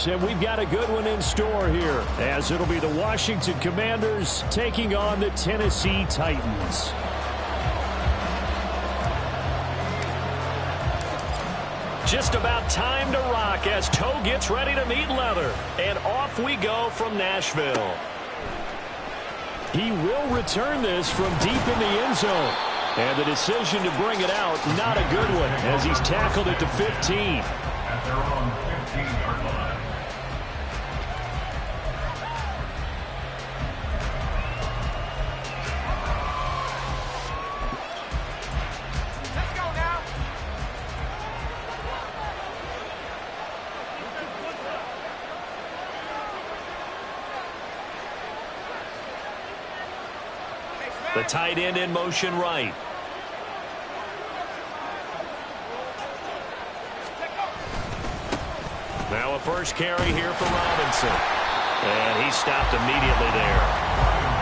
games, and we've got a good one in store here, as it'll be the Washington Commanders taking on the Tennessee Titans. Just about time to rock as toe gets ready to meet leather. And off we go from Nashville. He will return this from deep in the end zone. And the decision to bring it out, not a good one, as he's tackled at the 15. At their own 15-yard line. The tight end in motion right. Now a first carry here for Robinson. And he stopped immediately there.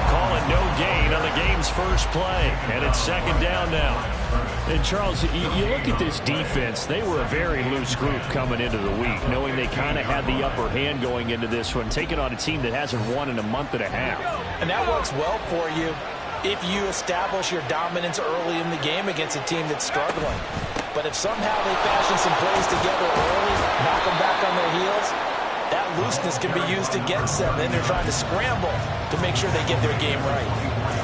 Call it no gain on the game's first play. And it's second down now. And Charles, you look at this defense, they were a very loose group coming into the week, knowing they kind of had the upper hand going into this one, taking on a team that hasn't won in a month and a half. And that works well for you if you establish your dominance early in the game against a team that's struggling. But if somehow they fashion some plays together early, knock them back on their heels, that looseness can be used against them. Then they're trying to scramble to make sure they get their game right.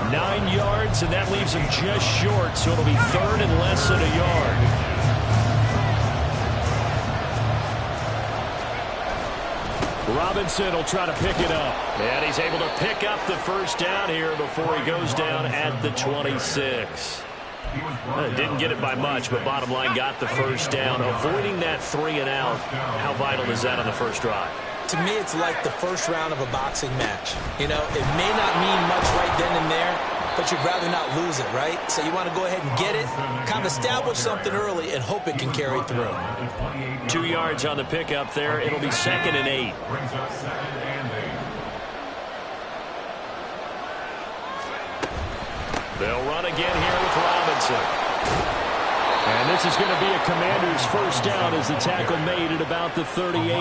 9 yards, and that leaves them just short, so it'll be third and less than a yard. Robinson will try to pick it up. And he's able to pick up the first down here before he goes down at the 26. Didn't get it by much, but bottom line got the first down. Avoiding that 3 and out, how vital is that on the first drive? To me, it's like the first round of a boxing match. You know, it may not mean much right then and there, but you'd rather not lose it, right? So you want to go ahead and get it, kind of establish something early, and hope it can carry through. 2 yards on the pickup there. It'll be 2nd and 8. They'll run again here with Robinson. And this is going to be a Commander's first down as the tackle made at about the 38.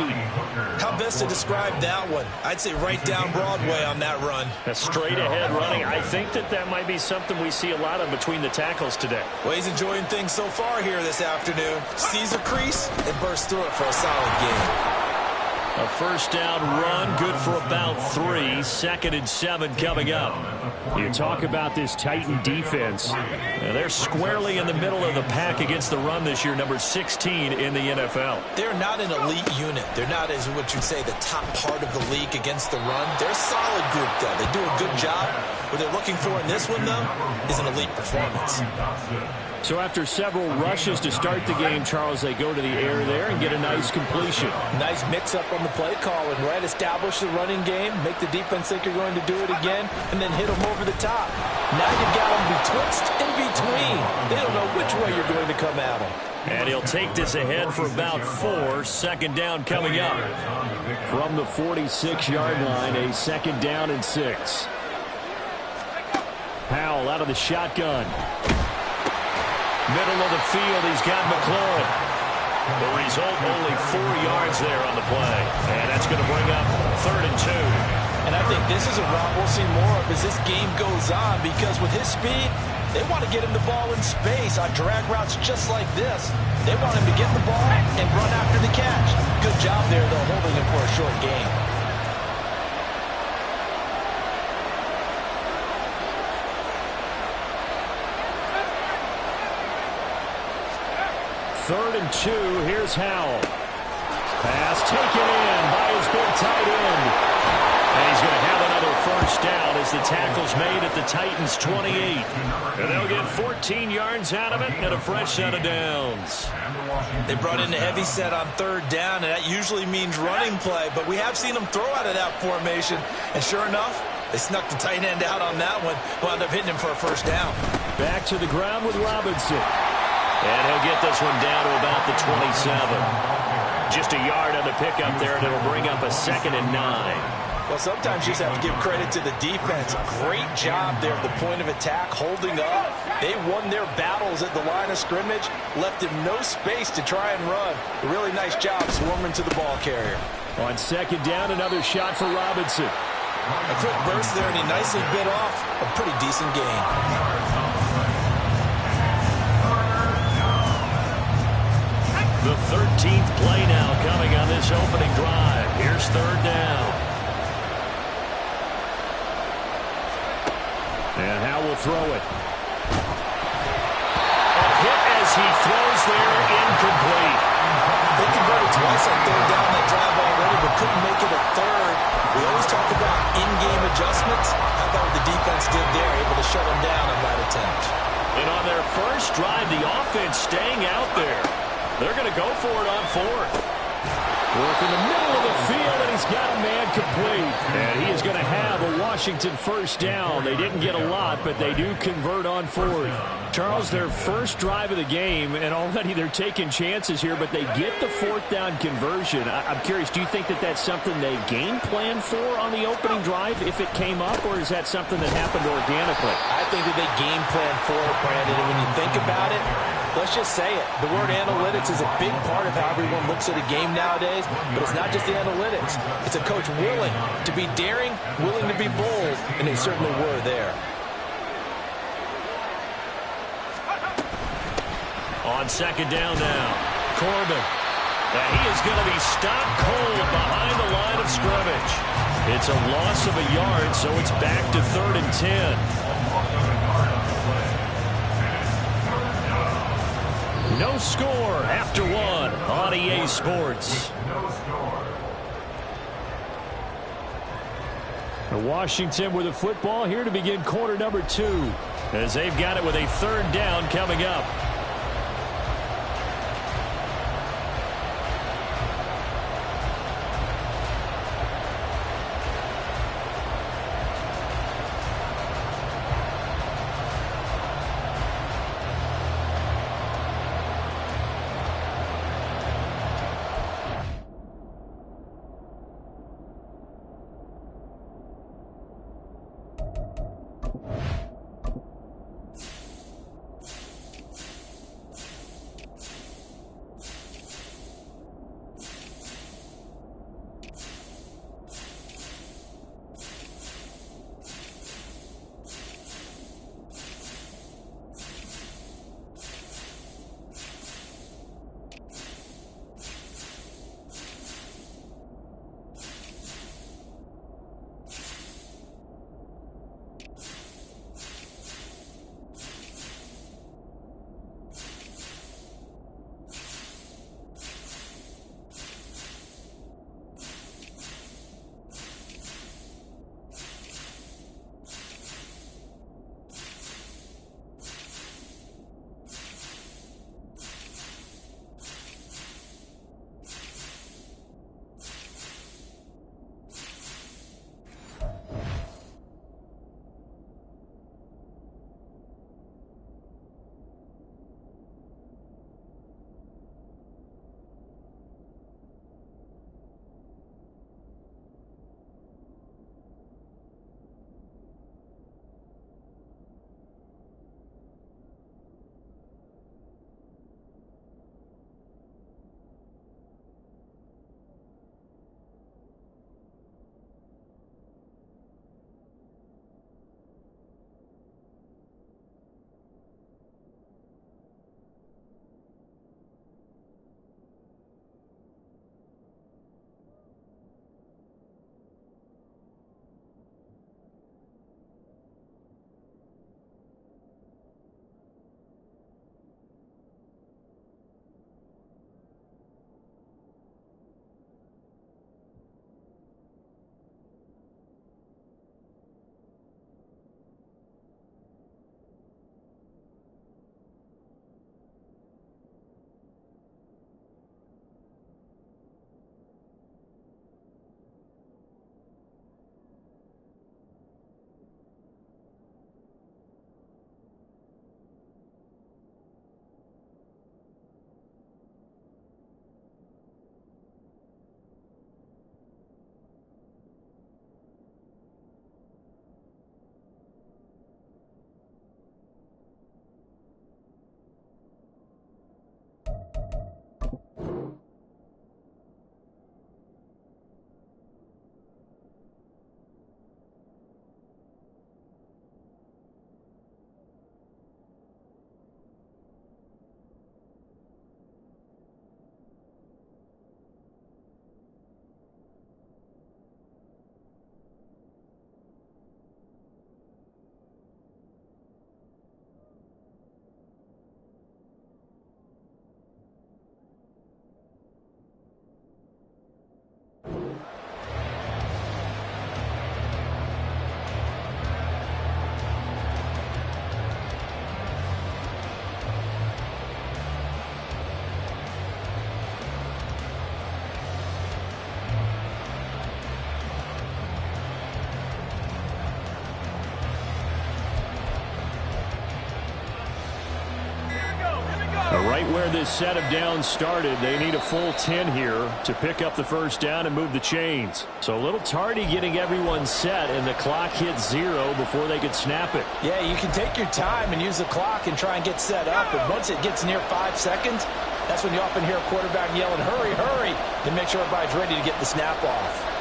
How best to describe that one? I'd say right down Broadway on that run. A straight ahead running. I think that might be something we see a lot of between the tackles today. Well, he's enjoying things so far here this afternoon. Sees a crease and bursts through it for a solid game. A first down run, good for about 3. 2nd and 7 coming up. You talk about this Titan defense. They're squarely in the middle of the pack against the run this year, number 16 in the NFL. They're not an elite unit. They're not, as what you'd say, the top part of the league against the run. They're a solid group, though. They do a good job. What they're looking for in this one, though, is an elite performance. So after several rushes to start the game, Charles, they go to the air there and get a nice completion. Nice mix-up on the play calling, right? Establish the running game, make the defense think you're going to do it again, and then hit them over the top. Now you've got them betwixt and between. They don't know which way you're going to come at them. And he'll take this ahead for about 4. 2nd down coming up. From the 46-yard line, a 2nd down and 6. Powell out of the shotgun. Middle of the field, he's got McLaurin. The result, only 4 yards there on the play. And that's going to bring up 3rd and 2. And I think this is a route we'll see more of as this game goes on, because with his speed, they want to get him the ball in space on drag routes just like this. They want him to get the ball and run after the catch. Good job there, though, holding him for a short gain. Third and 2, here's Howell. Pass taken in by his big tight end. And he's going to have another first down as the tackle's made at the Titans' 28. And they'll get 14 yards out of it and a fresh set of downs. They brought in a heavy set on 3rd down, and that usually means running play, but we have seen them throw out of that formation. And sure enough, they snuck the tight end out on that one, wound up hitting him for a first down. Back to the ground with Robinson. And he'll get this one down to about the 27. Just a yard on the pickup there, and it'll bring up a 2nd and 9. Well, sometimes you just have to give credit to the defense. Great job there at the point of attack, holding up. They won their battles at the line of scrimmage, left him no space to try and run. A really nice job swarming to the ball carrier. On second down, another shot for Robinson. A quick burst there, and he nicely bit off a pretty decent gain. The 13th play now coming on this opening drive. Here's third down. And Howe will throw it. A hit as he throws there, incomplete. They converted twice on third down that drive already, but couldn't make it a third. We always talk about in-game adjustments. How about what the defense did there, able to shut them down on that attempt. And on their first drive, the offense staying out there. They're going to go for it on fourth. Work in the middle of the field, and he's got a man complete. And he is going to have a Washington first down. They didn't get a lot, but they do convert on fourth. Charles, their first drive of the game, and already they're taking chances here, but they get the fourth down conversion. I'm curious, do you think that that's something they game plan for on the opening drive if it came up, or is that something that happened organically? I think that they game plan for it, Brandon, and when you think about it, let's just say it. The word analytics is a big part of how everyone looks at a game nowadays, but it's not just the analytics. It's a coach willing to be daring, willing to be bold, and they certainly were there. On second down now, Corbin. And he is going to be stopped cold behind the line of scrimmage. It's a loss of a yard, so it's back to 3rd and 10. No score after one on EA Sports. Washington with the football here to begin quarter number 2, as they've got it with a third down coming up. where this set of downs started. They need a full 10 here to pick up the first down and move the chains. So a little tardy getting everyone set, and the clock hits 0 before they could snap it. Yeah, you can take your time and use the clock and try and get set up, but once it gets near 5 seconds, that's when you often hear a quarterback yelling, hurry, hurry, to make sure everybody's ready to get the snap off.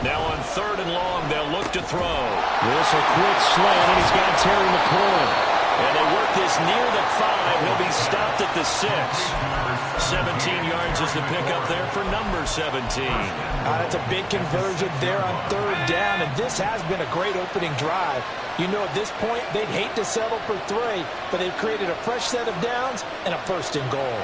Now on 3rd and long, they'll look to throw. This a quick slant, and he's got Terry McLaurin. And they work this near the 5. He'll be stopped at the 6. 17 yards is the pickup there for number 17. That's a big conversion there on 3rd down, and this has been a great opening drive. You know, at this point, they'd hate to settle for 3, but they've created a fresh set of downs and a 1st and goal.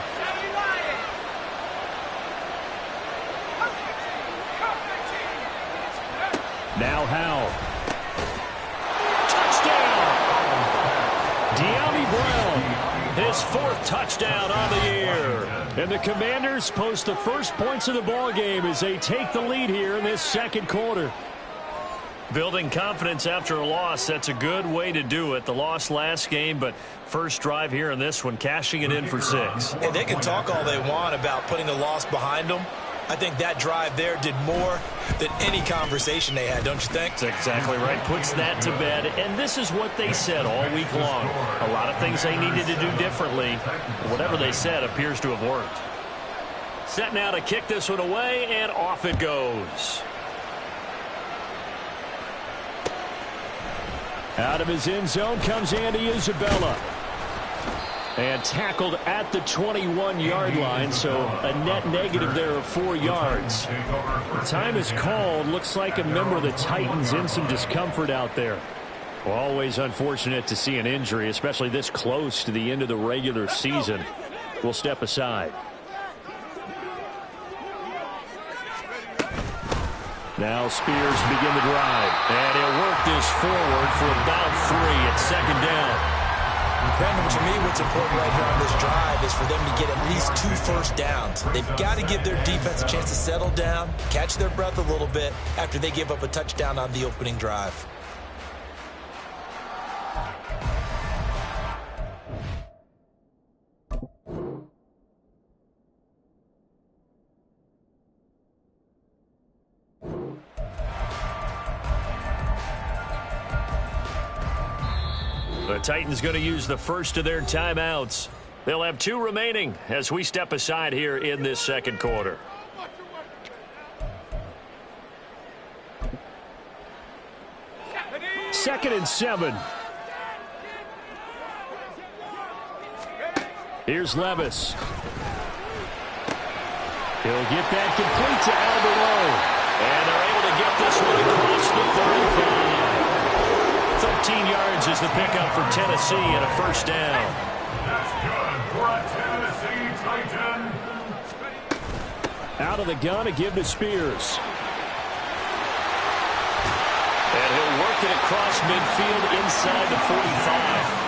Now Howell. Touchdown! De'Ami Brown, his 4th touchdown on the year. And the Commanders post the first points of the ball game as they take the lead here in this 2nd quarter. Building confidence after a loss, that's a good way to do it. The loss last game, but first drive here in this one, cashing it in for 6. And they can talk all they want about putting a loss behind them. I think that drive there did more than any conversation they had, don't you think? That's exactly right. Puts that to bed. And this is what they said all week long. A lot of things they needed to do differently. Whatever they said appears to have worked. Set now to kick this one away, and off it goes. Out of his end zone comes Andy Isabella. And tackled at the 21-yard line, so a net negative there of 4 yards. Time is called. Looks like a member of the Titans in some discomfort out there. Well, always unfortunate to see an injury, especially this close to the end of the regular season. We'll step aside. Now Spears begin the drive. And he'll work this forward for about 3 at 2nd down. Brandon, to me, what's important right here on this drive is for them to get at least 2 first downs. They've got to give their defense a chance to settle down, catch their breath a little bit after they give up a touchdown on the opening drive. The Titans going to use the first of their timeouts. They'll have 2 remaining as we step aside here in this 2nd quarter. Second and 7. Here's Levis. He'll get that complete to Alvaro. And they're able to get this one across the 35. 13 yards is the pickup for Tennessee and a first down. That's good for a Tennessee Titan. Out of the gun to give to Spears. And he'll work it across midfield inside the 45.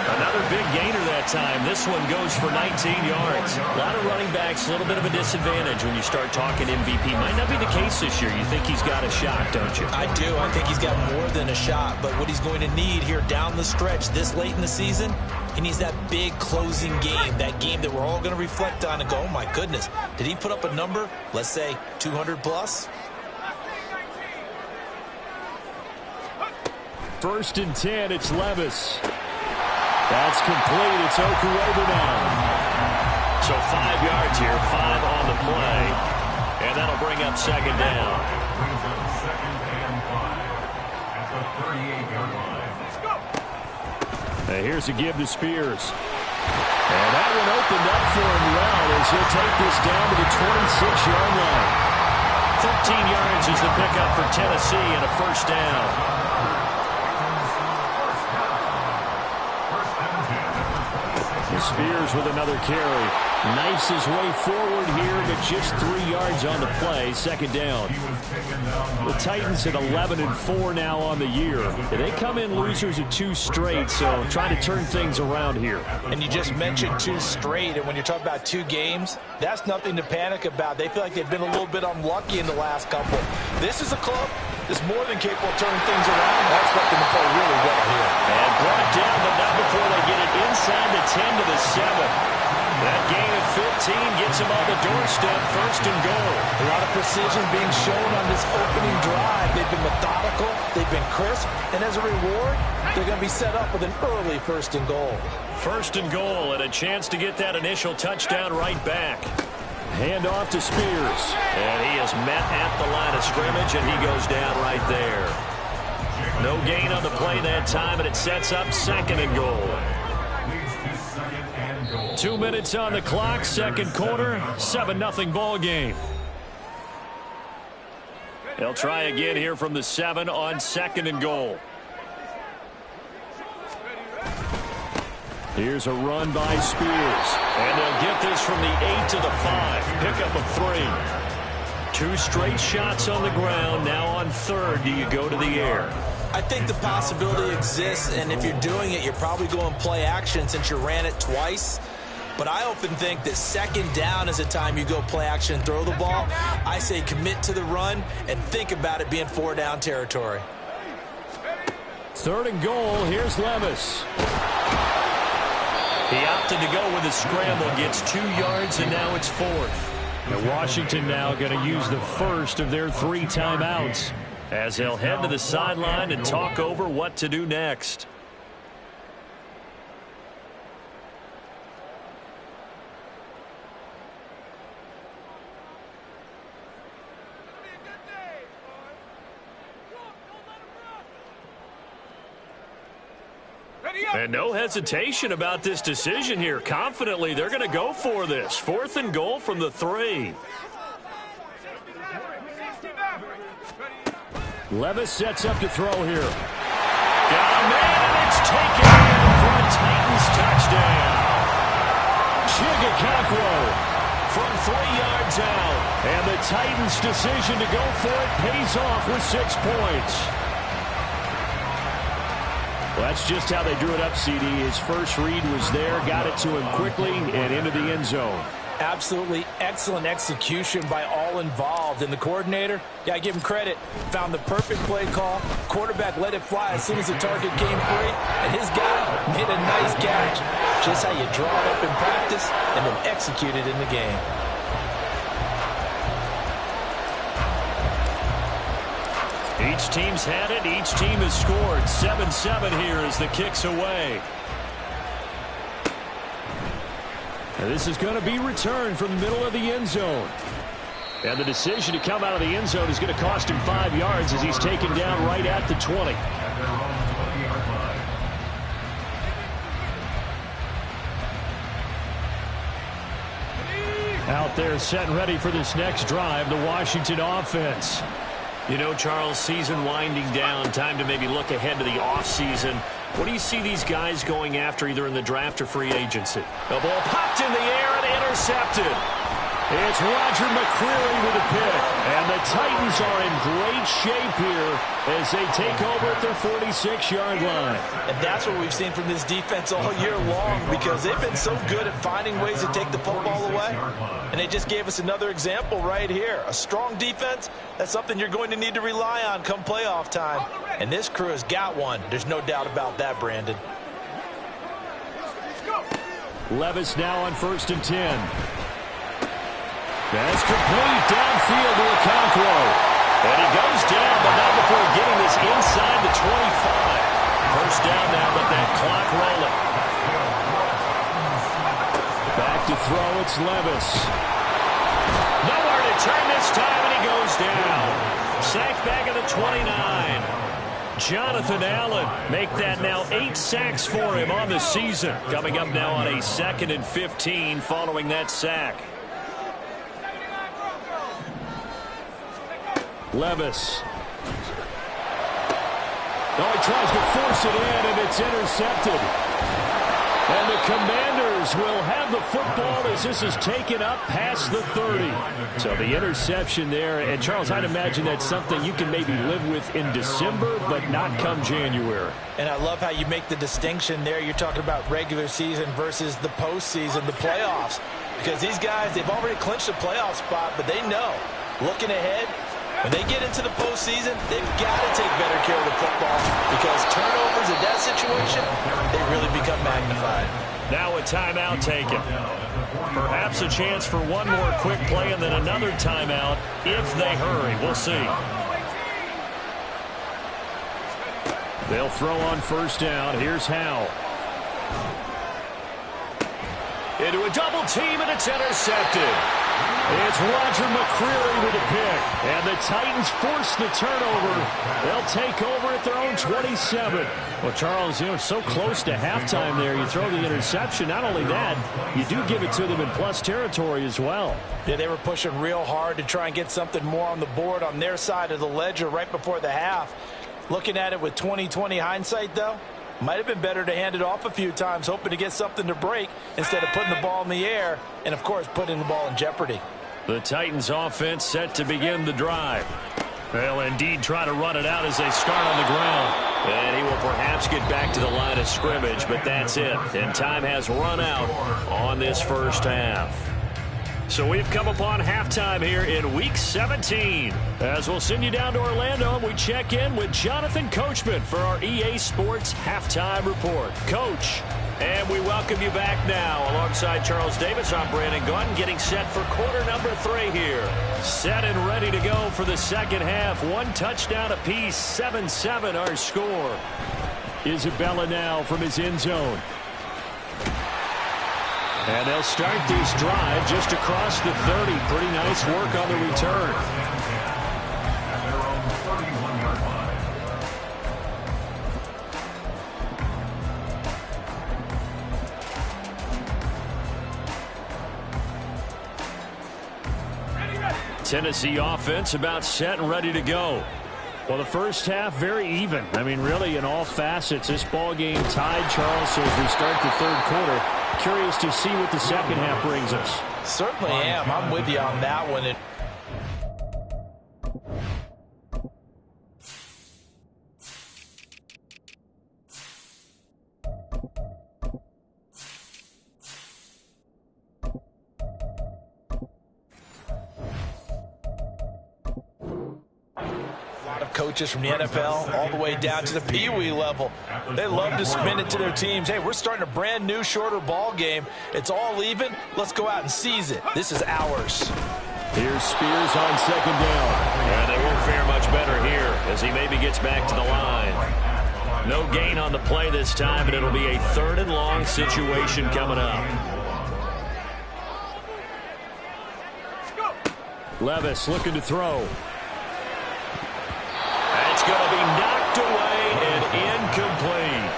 Another big gainer that time. This one goes for 19 yards. A lot of running backs, a little bit of a disadvantage when you start talking MVP. Might not be the case this year. You think he's got a shot, don't you? I do. I think he's got more than a shot. But what he's going to need here down the stretch this late in the season, he needs that big closing game, that game that we're all going to reflect on and go, oh, my goodness, did he put up a number, let's say 200 plus? 1st and 10, it's Levis. That's complete. It's Okuwebe now. So 5 yards here, 5 on the play. And that'll bring up 2nd down. Brings up 2nd and 5 at the 38-yard line. Let's go. Now here's a give to Spears. And that one opened up for him well as he'll take this down to the 26-yard line. 13 yards is the pickup for Tennessee and a first down. Spears with another carry. Knifes his way forward here, but just 3 yards on the play. Second down. The Titans at 11-4 now on the year. They come in losers of 2 straight, so trying to turn things around here. And you just mentioned 2 straight, and when you're talking about 2 games, that's nothing to panic about. They feel like they've been a little bit unlucky in the last couple. This is a club that's more than capable of turning things around. I expect them to play really well here. And brought down, but not before they get it inside the 10 to the 7. That gain of 15 gets them on the doorstep, 1st and goal. A lot of precision being shown on this opening drive. They've been methodical, they've been crisp, and as a reward, they're going to be set up with an early 1st and goal. 1st and goal, and a chance to get that initial touchdown right back. Hand off to Spears. And he is met at the line of scrimmage, and he goes down right there. No gain on the play that time, and it sets up 2nd and goal. 2 minutes on the clock, 2nd quarter, 7-0 ball game. They'll try again here from the 7 on 2nd and goal. Here's a run by Spears. And they'll get this from the 8 to the 5. Pickup of 3. 2 straight shots on the ground. Now on 3rd, do you go to the air? I think the possibility exists, and if you're doing it, you're probably going play action since you ran it twice. But I often think that 2nd down is a time you go play action and throw the ball. I say commit to the run and think about it being 4 down territory. 3rd and goal. Here's Levis. He opted to go with a scramble, gets 2 yards, and now it's 4th. Now Washington now going to use the first of their 3 timeouts as they'll head to the sideline and talk over what to do next. And no hesitation about this decision here. Confidently, they're going to go for this. 4th and goal from the 3. Levis sets up to throw here. Got a man, and it's taken in for a Titans touchdown. Chigakakwo from 3 yards out. And the Titans' decision to go for it pays off with 6 points. Well, that's just how they drew it up, CD. His first read was there, got it to him quickly, and into the end zone. Absolutely excellent execution by all involved. And the coordinator, got to give him credit, found the perfect play call. Quarterback let it fly as soon as the target came free, and his guy made a nice catch. Just how you draw it up in practice and then execute it in the game. Each team's had it. Each team has scored. 7-7 here as the kick's away. And this is going to be returned from the middle of the end zone. And the decision to come out of the end zone is going to cost him 5 yards as he's taken down right at the 20. Out there set and ready for this next drive, the Washington offense. You know, Charles, season winding down, time to maybe look ahead to the offseason. What do you see these guys going after either in the draft or free agency? The ball popped in the air and intercepted. It's Roger McCreary with a pick. And the Titans are in great shape here as they take over at their 46-yard line. And that's what we've seen from this defense all year long, because they've been so good at finding ways to take the football away. And they just gave us another example right here. A strong defense, that's something you're going to need to rely on come playoff time. And this crew has got one. There's no doubt about that, Brandon. Levis now on 1st and 10. That's complete downfield to Okonkwo. And he goes down, but not before getting this inside the 25. First down now, but that clock rolling. Back to throw, it's Levis. Nowhere to turn this time, and he goes down. Sacked back at the 29. Jonathan Allen make that now 8 sacks for him on the season. Coming up now on a 2nd and 15 following that sack. Levis. Oh, he tries to force it in, and it's intercepted. And the Commanders Bears will have the football as this is taken up past the 30. So the interception there. And, Charles, I'd imagine that's something you can maybe live with in December, but not come January. And I love how you make the distinction there. You're talking about regular season versus the postseason, the playoffs. Because these guys, they've already clinched a playoff spot, but they know, looking ahead, when they get into the postseason, they've got to take better care of the football because turnovers in that situation, they really become magnified. Now a timeout taken. Perhaps a chance for one more quick play and then another timeout if they hurry. We'll see. They'll throw on first down. Here's Howell. Into a double team, and it's intercepted. It's Roger McCreary with a pick. And the Titans force the turnover. They'll take over at their own 27. Well, Charles, so close to halftime there. You throw the interception. Not only that, you do give it to them in plus territory as well. Yeah, they were pushing real hard to try and get something more on the board on their side of the ledger right before the half. Looking at it with 20/20 hindsight, though, might have been better to hand it off a few times, hoping to get something to break instead of putting the ball in the air and, of course, putting the ball in jeopardy. The Titans offense set to begin the drive. They'll indeed try to run it out as they start on the ground. And he will perhaps get back to the line of scrimmage, but that's it. And time has run out on this first half. So we've come upon halftime here in Week 17. As we'll send you down to Orlando, we check in with Jonathan Coachman for our EA Sports Halftime Report. Coach, and we welcome you back now. Alongside Charles Davis, I'm Brandon Gunn, getting set for quarter number 3 here. Set and ready to go for the second half. One touchdown apiece, 7-7 our score. Isabella now from his end zone. And they'll start this drive just across the 30. Pretty nice work on the return. Tennessee offense about set and ready to go. Well, the first half, very even. I mean, really, in all facets, this ball game tied, Charles. So as we start the third quarter, curious to see what the second half brings us. Certainly am. I'm with you on that one. Coaches from the NFL all the way down to the Pee-wee level. They love to spin it to their teams. Hey, we're starting a brand new shorter ball game. It's all even. Let's go out and seize it. This is ours. Here's Spears on second down. And they won't fare much better here as he maybe gets back to the line. No gain on the play this time, but it'll be a 3rd and long situation coming up. Levis looking to throw. It's going to be knocked away and incomplete.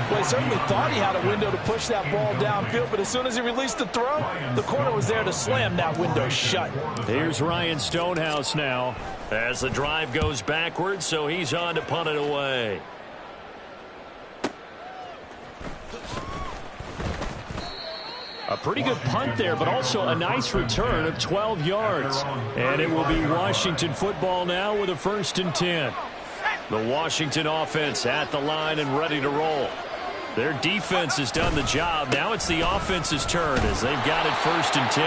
Well, he certainly thought he had a window to push that ball downfield, but as soon as he released the throw, the corner was there to slam that window shut. Here's Ryan Stonehouse now as the drive goes backwards, so he's on to punt it away. A pretty good punt there, but also a nice return of 12 yards. And it will be Washington football now with a 1st and 10. The Washington offense at the line and ready to roll. Their defense has done the job. Now it's the offense's turn as they've got it 1st and 10.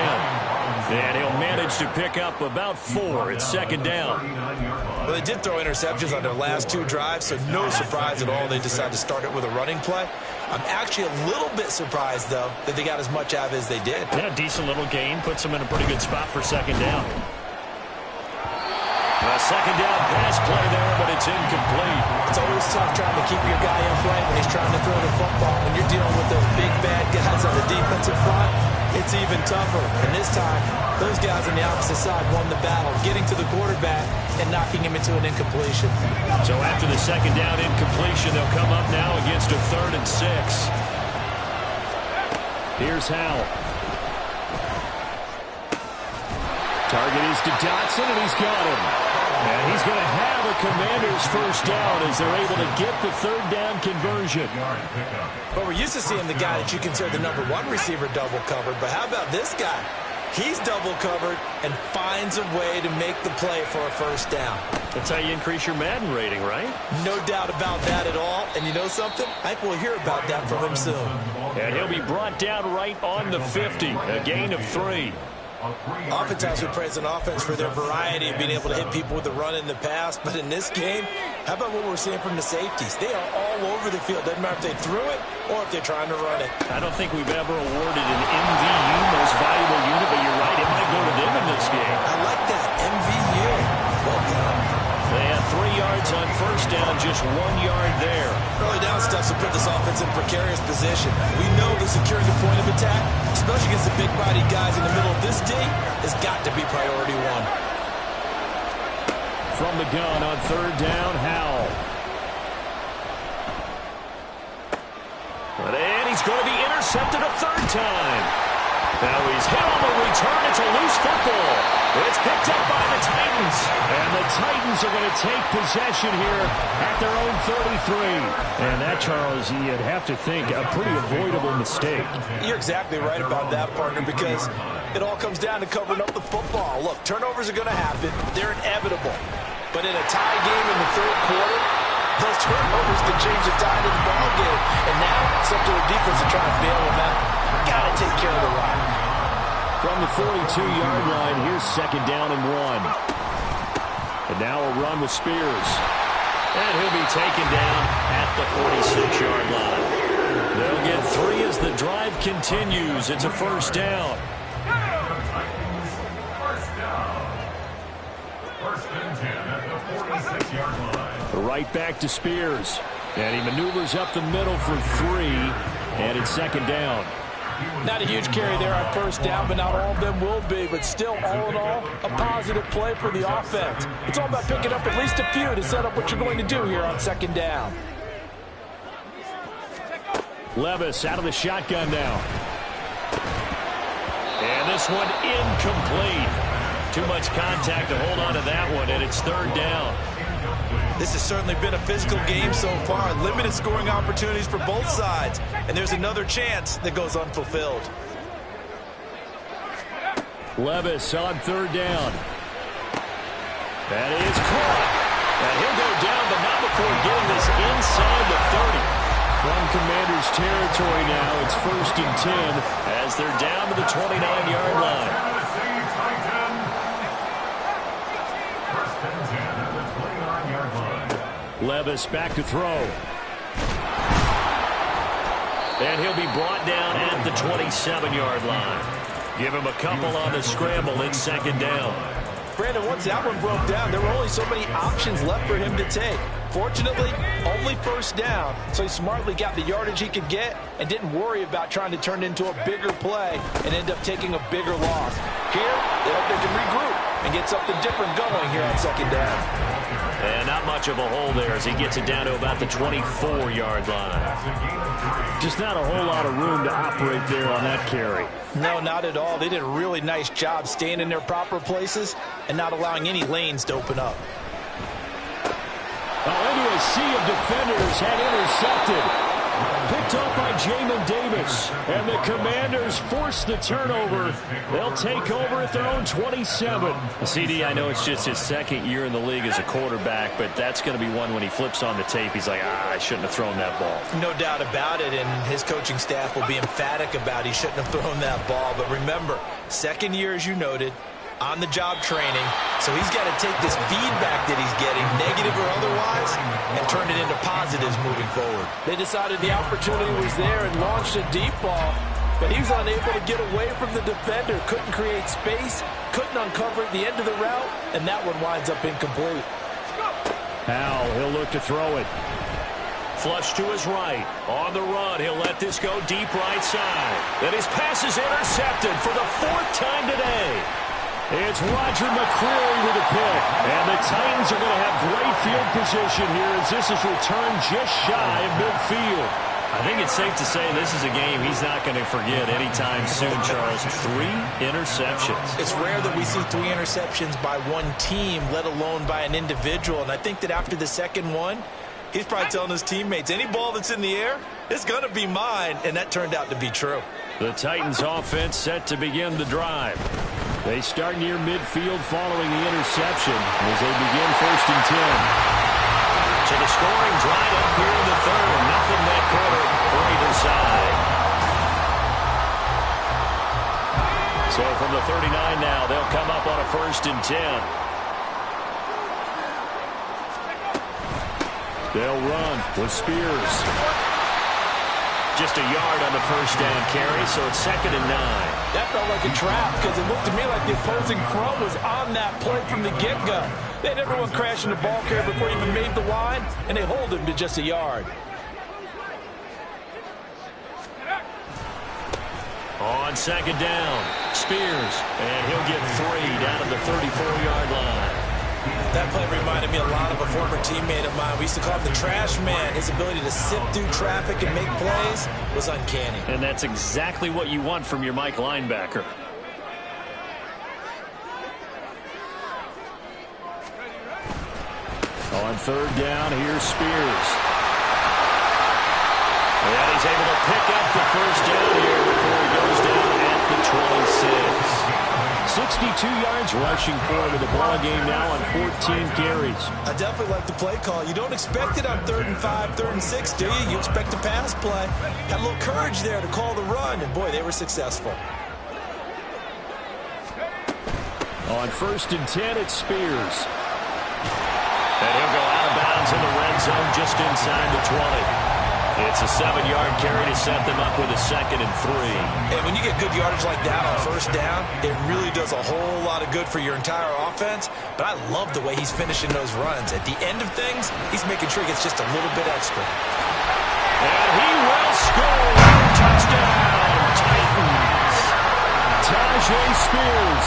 And he'll manage to pick up about 4. It's 2nd down. Well, they did throw interceptions on their last 2 drives, so no surprise at all they decided to start it with a running play. I'm actually a little bit surprised, though, that they got as much out of it as they did. Yeah, decent little gain. Puts them in a pretty good spot for 2nd down. A 2nd down pass play there, but it's incomplete. It's always tough trying to keep your guy upright when he's trying to throw the football. When you're dealing with those big, bad guys on the defensive front, it's even tougher. And this time, those guys on the opposite side won the battle, getting to the quarterback and knocking him into an incompletion. So after the 2nd down incompletion, they'll come up now against a 3rd and 6. Here's Howell. Target is to Dotson, and he's got him. And he's going to have a Commanders first down as they're able to get the third down conversion. But we're used to seeing the guy that you consider the number one receiver double covered. But how about this guy? He's double covered and finds a way to make the play for a first down. That's how you increase your Madden rating, right? No doubt about that at all. And you know something? I think we'll hear about that from him soon. And he'll be brought down right on the 50. A gain of 3. Oftentimes we praise an offense for their variety of being able to hit people with the run in the pass. But in this game, how about what we're seeing from the safeties? They are all over the field. Doesn't matter if they threw it or if they're trying to run it. I don't think we've ever awarded an MVU, most valuable unit, but you're right, it might go to them in this game. I like that, MVU. Well done. They had 3 yards on first down, just 1 yard there. Early down stuff to put this offense in a precarious position. We know that securing the point of attack, especially against the big-bodied guys in the middle of this D, has got to be priority 1. From the gun on third down, Howell. And he's going to be intercepted a third time. Now he's hit on the return. It's a loose football. It's picked up by the Titans. And the Titans are going to take possession here at their own 33. And that, Charles, you'd have to think a pretty avoidable mistake. You're exactly right about that, partner, because it all comes down to covering up the football. Look, turnovers are going to happen. They're inevitable. But in a tie game in the third quarter, those turnovers can change the tide of the ball game. And now it's up to the defense to try to bail them out. Got to take care of the rock. From the 42-yard line, here's second down and 1. And now a run with Spears. And he'll be taken down at the 46-yard line. They'll get 3 as the drive continues. It's a first down. First and 10 at the 46-yard line. Right back to Spears. And he maneuvers up the middle for 3. And it's second down. Not a huge carry there on first down, but not all of them will be. But still, all in all, a positive play for the offense. It's all about picking up at least a few to set up what you're going to do here on second down. Levis out of the shotgun now. And this one incomplete. Too much contact to hold on to that one, and it's third down. This has certainly been a physical game so far. Limited scoring opportunities for both sides. And there's another chance that goes unfulfilled. Levis on third down. That is caught. And he'll go down, but not before getting this inside the 30. From Commanders territory now, it's first and 10 as they're down to the 29-yard line. Levis back to throw. And he'll be brought down at the 27-yard line. Give him a couple on the scramble. It's second down. Brandon, once that one broke down, there were only so many options left for him to take. Fortunately, only first down, so he smartly got the yardage he could get and didn't worry about trying to turn it into a bigger play and end up taking a bigger loss. Here, they hope they can regroup and get something different going here on second down. And not much of a hole there as he gets it down to about the 24-yard line. Just not a whole lot of room to operate there on that carry. No, not at all. They did a really nice job staying in their proper places and not allowing any lanes to open up. Into a sea of defenders had intercepted. Picked off by Jamin Davis. And the Commanders force the turnover. They'll take over at their own 27. CD, I know it's just his second year in the league as a quarterback, but that's going to be one when he flips on the tape. He's like, I shouldn't have thrown that ball. No doubt about it, and his coaching staff will be emphatic about he shouldn't have thrown that ball. But remember, second year, as you noted, on-the-job training, so he's got to take this feedback that he's getting, negative or otherwise, and turn it into positives moving forward. They decided the opportunity was there and launched a deep ball, but he was unable to get away from the defender, couldn't create space, couldn't uncover at the end of the route, and that one winds up incomplete. Now he'll look to throw it. Flush to his right. On the run, he'll let this go deep right side. Then his pass is intercepted for the 4th time today. It's Roger McCreary with a pick. And the Titans are going to have great field position here as this is returned just shy of midfield. I think it's safe to say this is a game he's not going to forget anytime soon, Charles. 3 interceptions. It's rare that we see 3 interceptions by one team, let alone by an individual. And I think that after the second one, he's probably telling his teammates, any ball that's in the air, it's going to be mine. And that turned out to be true. The Titans offense set to begin the drive. They start near midfield following the interception as they begin 1st and 10. So the scoring dried up here in the third. Nothing that quarter for either side. So from the 39 now, they'll come up on a 1st and 10. They'll run with Spears. Just a yard on the 1st down carry, so it's 2nd and 9. That felt like a trap because it looked to me like the opposing front was on that play from the get-go. They had everyone crashing the ball carrier before he even made the line, and they hold him to just a yard. On 2nd down, Spears, and he'll get 3 down at the 34-yard line. That play reminded me a lot of a former teammate of mine. We used to call him the trash man. His ability to sift through traffic and make plays was uncanny. And that's exactly what you want from your Mike linebacker. On 3rd down, here's Spears. And he's able to pick up the 1st down here before he goes down at the 26. 62 yards rushing for him in the ball game now on 14 carries. I definitely like the play call. You don't expect it on 3rd and 5, 3rd and 6, do you? You expect a pass play. Had a little courage there to call the run, and boy, they were successful. On 1st and 10, it's Spears. And he'll go out of bounds in the red zone just inside the 20. It's a 7-yard carry to set them up with a 2nd and 3. And when you get good yardage like that on 1st down, it really does a whole lot of good for your entire offense. But I love the way he's finishing those runs. At the end of things, he's making sure he gets just a little bit extra. And he will score. Touchdown, Titans. Tajay Spears,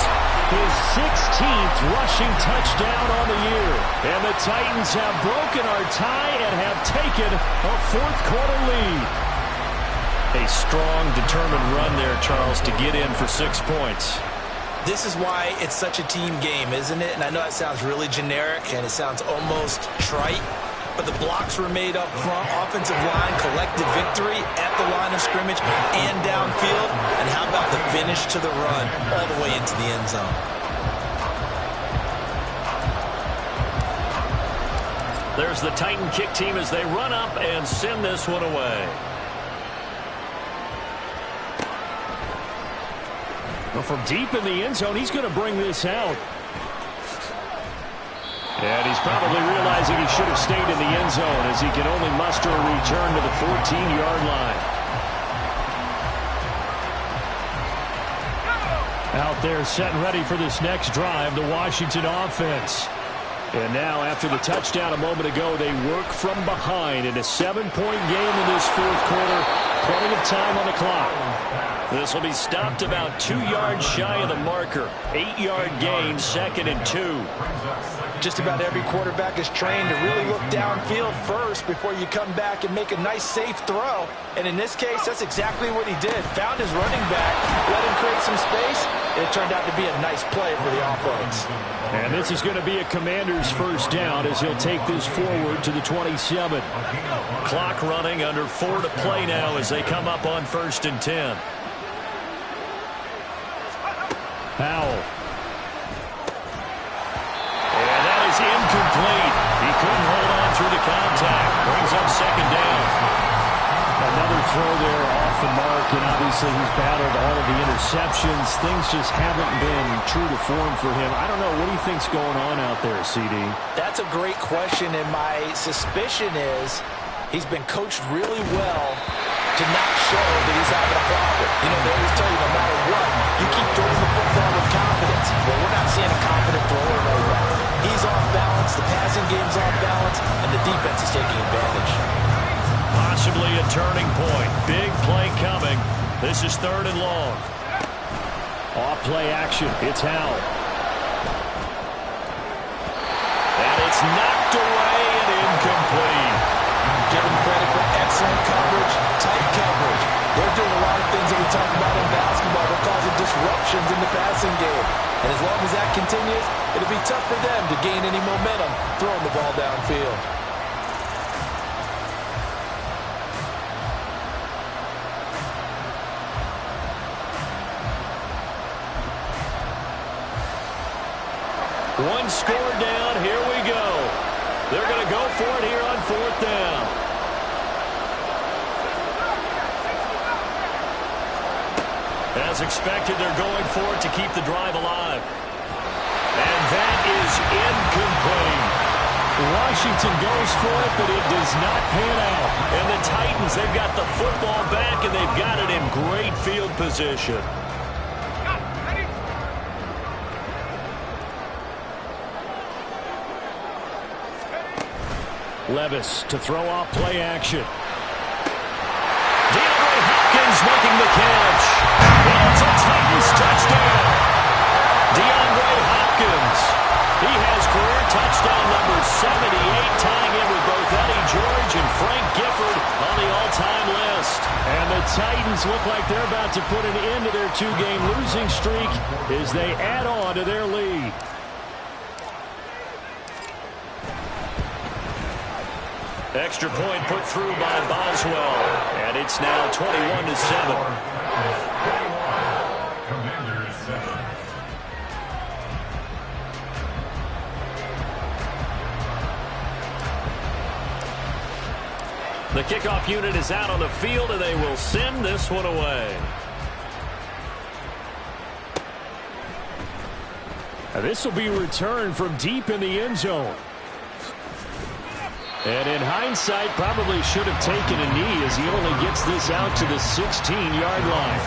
his 16th rushing touchdown on the year. And the Titans have broken our tie and have taken a 4th quarter lead. A strong, determined run there, Charles, to get in for 6 points. This is why it's such a team game, isn't it? And I know it sounds really generic and it sounds almost trite, but the blocks were made up front, offensive line, collective victory at the line of scrimmage and downfield. And how about the finish to the run all the way into the end zone? There's the Titan kick team as they run up and send this one away. Well, from deep in the end zone, he's going to bring this out. And he's probably realizing he should have stayed in the end zone as he can only muster a return to the 14-yard line. Out there set and ready for this next drive, the Washington offense. And now, after the touchdown a moment ago, they work from behind in a 7-point game in this 4th quarter. Plenty of time on the clock. This will be stopped about 2 yards shy of the marker. 8-yard gain, 2nd and 2. Just about every quarterback is trained to really look downfield first before you come back and make a nice, safe throw. And in this case, that's exactly what he did. Found his running back, let him create some space, and it turned out to be a nice play for the offense. And this is going to be a Commander's 1st down as he'll take this forward to the 27. Clock running, under 4 to play now as they come up on 1st and 10. Powell. And that is incomplete. He couldn't hold on through the contact. Brings up 2nd down. Another throw there off the mark, and obviously he's battled all of the interceptions. Things just haven't been true to form for him. I don't know. What do you think's going on out there, CD? That's a great question, and my suspicion is he's been coached really well to not show that he's having a problem. You know, they always tell you no matter what, you keep throwing the football with confidence. Well, we're not seeing a confident thrower right now. He's off balance, the passing game's off balance, and the defense is taking advantage. Possibly a turning point. Big play coming. This is 3rd and long. Off play action. It's Howell. And it's knocked away and incomplete. Give him credit for excellent coverage. interceptions in the passing game. And as long as that continues, it'll be tough for them to gain any momentum throwing the ball downfield. One score down. Here we go. They're going to go for it here on 4th down. As expected, they're going for it to keep the drive alive. And that is incomplete. Washington goes for it, but it does not pan out. And the Titans, they've got the football back, and they've got it in great field position. Levis to throw off play action. DeAndre Hopkins making the catch. And it's a Titans touchdown. DeAndre Hopkins. He has career touchdown number 78, tying in with both Eddie George and Frank Gifford on the all-time list. And the Titans look like they're about to put an end to their 2-game losing streak as they add on to their lead. Extra point put through by Boswell, and it's now 21-7. Commanders 7. The kickoff unit is out on the field, and they will send this one away. Now this will be returned from deep in the end zone. And in hindsight, probably should have taken a knee as he only gets this out to the 16-yard line.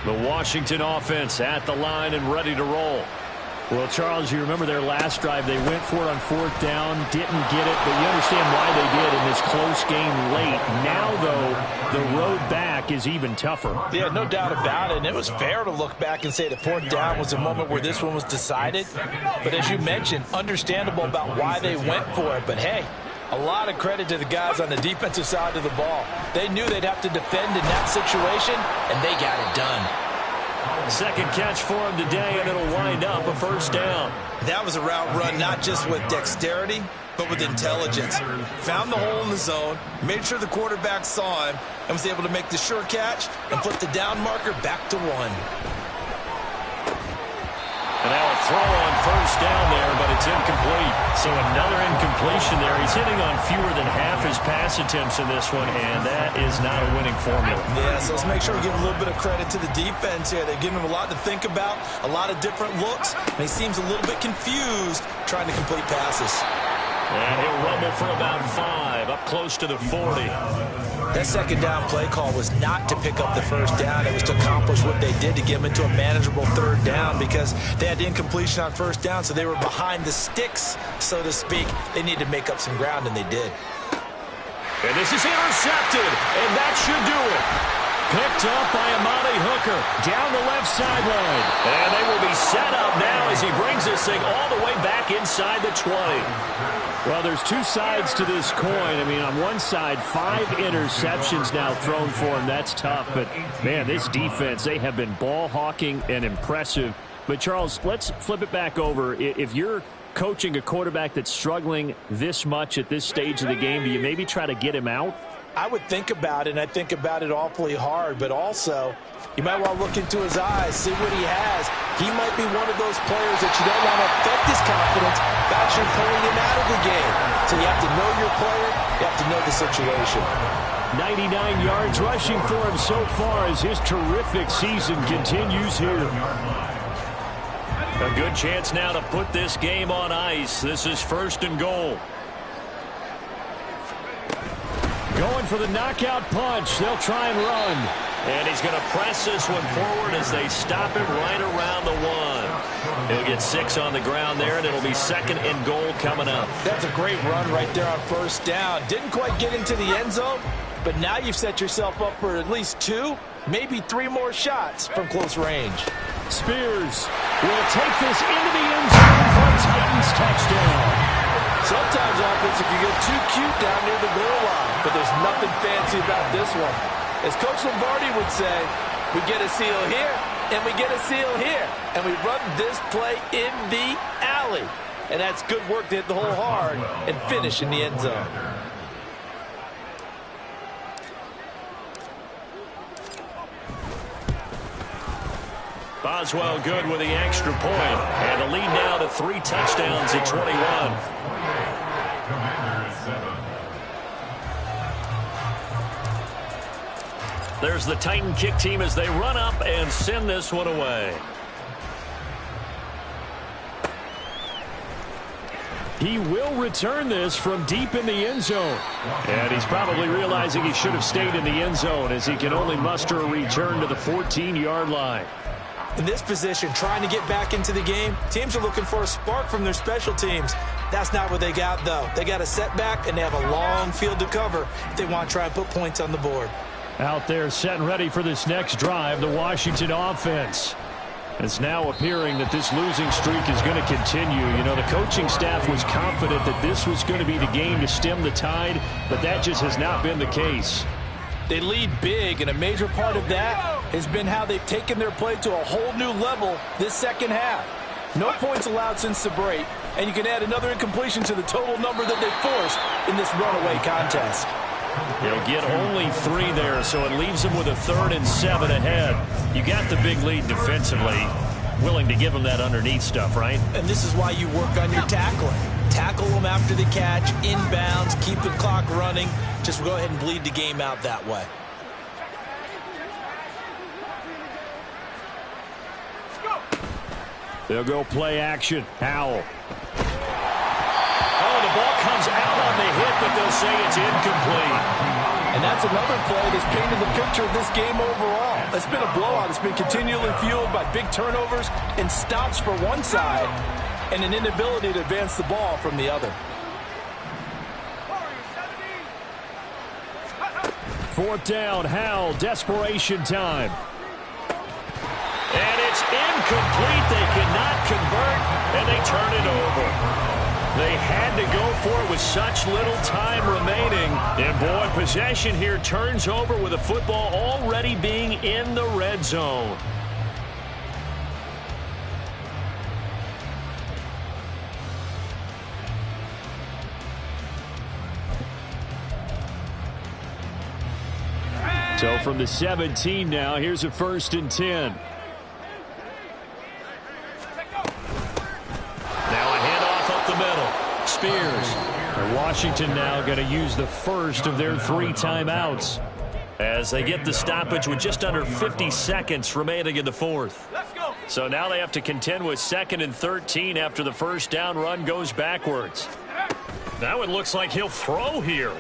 The Washington offense at the line and ready to roll. Well, Charles, you remember their last drive. They went for it on 4th down, didn't get it, but you understand why they did in this close game late. Now, though, the road back is even tougher. Yeah, no doubt about it. And it was fair to look back and say that 4th down was a moment where this one was decided. But as you mentioned, understandable about why they went for it. But, hey, a lot of credit to the guys on the defensive side of the ball. They knew they'd have to defend in that situation, and they got it done. Second catch for him today, and it'll wind up a 1st down. That was a route run not just with dexterity, but with intelligence. Found the hole in the zone, made sure the quarterback saw him, and was able to make the sure catch and flip the down marker back to 1. And now a throw on 1st down there, but it's incomplete. So another incompletion there. He's hitting on fewer than half his pass attempts in this one, and that is not a winning formula. Yeah, so let's make sure we give a little bit of credit to the defense here. They're giving him a lot to think about, a lot of different looks, and he seems a little bit confused trying to complete passes. And he'll rumble for about 5, up close to the 40. That second down play call was not to pick up the 1st down. It was to accomplish what they did to get them into a manageable 3rd down because they had incompletion on 1st down, so they were behind the sticks, so to speak. They needed to make up some ground, and they did. And this is intercepted, and that should do it. Picked up by Amani Hooker down the left sideline. And they will be set up now as he brings this thing all the way back inside the 20. Well, there's two sides to this coin. I mean, on one side, 5 interceptions now thrown for him. That's tough. But, man, this defense, they have been ball hawking and impressive. But, Charles, let's flip it back over. If you're coaching a quarterback that's struggling this much at this stage of the game, do you maybe try to get him out? I would think about it, and I think about it awfully hard, but also you might want to look into his eyes, see what he has. He might be one of those players that you don't want to affect his confidence by actually pulling him out of the game. So you have to know your player, you have to know the situation. 99 yards rushing for him so far as his terrific season continues here. A good chance now to put this game on ice. This is 1st and goal. Going for the knockout punch. They'll try and run. And he's going to press this one forward as they stop him right around the 1. He'll get 6 on the ground there, and it'll be 2nd and goal coming up. That's a great run right there on 1st down. Didn't quite get into the end zone, but now you've set yourself up for at least 2, maybe 3 more shots from close range. Spears will take this into the end zone for a Titans touchdown. Sometimes offense, if you get too cute down near the goal line, but there's nothing fancy about this one. As Coach Lombardi would say, we get a seal here, and we get a seal here. And we run this play in the alley. And that's good work to hit the hole hard and finish in the end zone. Boswell good with the extra point. And the lead now to 3 touchdowns at 21. There's the Titan kick team as they run up and send this one away. He will return this from deep in the end zone. And he's probably realizing he should have stayed in the end zone as he can only muster a return to the 14-yard line. In this position, trying to get back into the game, teams are looking for a spark from their special teams. That's not what they got, though. They got a setback, and they have a long field to cover if they want to try and put points on the board. Out there set and ready for this next drive, the Washington offense. It's now appearing that this losing streak is going to continue. You know, the coaching staff was confident that this was going to be the game to stem the tide, but that just has not been the case. They lead big, and a major part of that has been how they've taken their play to a whole new level this second half. No points allowed since the break, and you can add another incompletion to the total number that they forced in this runaway contest. They'll get only 3 there, so it leaves them with a 3rd and 7 ahead. You got the big lead defensively. Willing to give them that underneath stuff, right? And this is why you work on your tackling. Tackle them after the catch, inbounds, keep the clock running. Just go ahead and bleed the game out that way. They'll go play action. Howell. Oh, the ball comes out on the hit, but they'll say it's incomplete. And that's another play that's painted the picture of this game overall. It's been a blowout. It's been continually fueled by big turnovers and stops for one side and an inability to advance the ball from the other. 4th down, Howell, desperation time. And it's incomplete. They cannot convert, and they turn it over. They had to go for it with such little time remaining. And, boy, possession here turns over with the football already being in the red zone. So from the 17 now, here's a 1st and 10. The middle. Spears. And Washington now going to use the first of their 3 timeouts as they get the stoppage with just under 50 seconds remaining in the 4th. So now they have to contend with 2nd and 13 after the first down run goes backwards. Now it looks like he'll throw here. And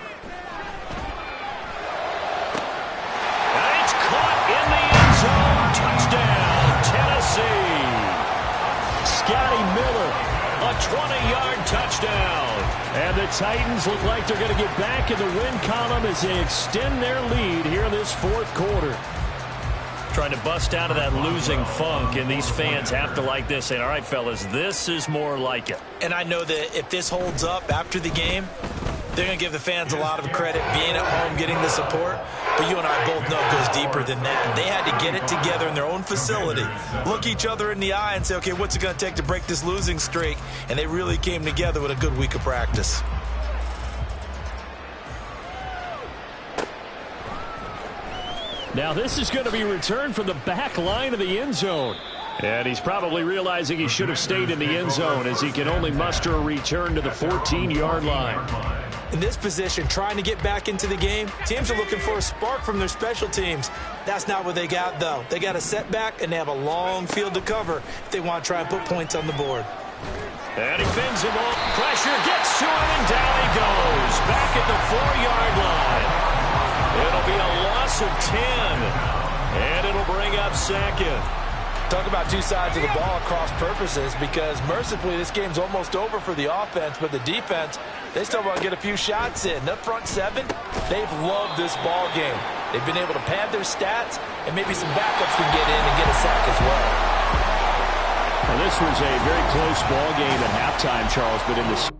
it's caught in the end zone. Touchdown, Tennessee. Scotty Miller. A 20-yard touchdown. And the Titans look like they're going to get back in the win column as they extend their lead here in this 4th quarter. Trying to bust out of that losing funk, and these fans have to like this. Saying, all right, fellas, this is more like it. And I know that if this holds up after the game, they're going to give the fans a lot of credit being at home, getting the support. But you and I both know it goes deeper than that. They had to get it together in their own facility, look each other in the eye and say, okay, what's it going to take to break this losing streak? And they really came together with a good week of practice. Now this is going to be returned from the back line of the end zone. And he's probably realizing he should have stayed in the end zone as he can only muster a return to the 14-yard line. In this position, trying to get back into the game, teams are looking for a spark from their special teams. That's not what they got, though. They got a setback, and they have a long field to cover if they want to try and put points on the board. And he fins him off. Pressure gets to him, and down he goes. Back at the 4-yard line. It'll be a loss of 10, and it'll bring up 2nd. Talk about 2 sides of the ball at cross purposes, because mercifully this game's almost over for the offense, but the defense, they still want to get a few shots in. The front 7, they've loved this ball game. They've been able to pad their stats, and maybe some backups can get in and get a sack as well. Well, this was a very close ball game at halftime, Charles, but in the